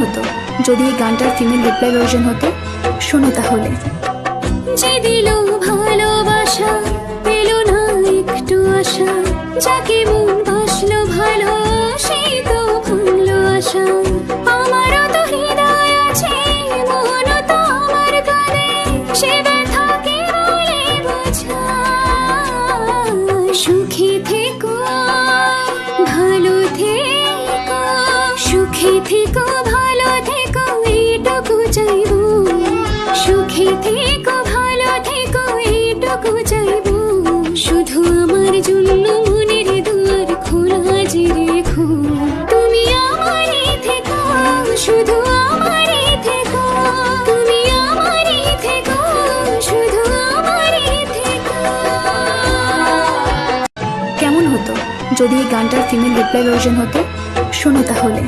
হতো যদি এই গানটার ফিমেল রিপ্লাই ভার্সন হতো? শোনো তাহলে। যে দিল ভালোবাসা পেল না একটু আশা, যাকে মন বাসলো ভালো সেই তো ভাঙলো আশা। আমারও তো হৃদয় আছে, মনও তো আমার কাঁদে, সে ব্যথা কে বলে বোঝায়? সুখী থেকো ভালো থেকো, সুখী থেকো ভালো থেকো, এইটুকু চাইবো। সুখী থেকো ভালো থেকো, এইটুকু চাইবো। শুধু আমার জন্য মনের দুয়ার খোলা যে রেখো, তুমি আমারই থেকো, শুধু আমারই থেকো, তুমি আমারই থেকো, শুধু আমারই থেকো। কেমন হতো যদি এই গানটার ফিমেল রিপ্লাই ভার্সন হতো? শোনো তাহলে।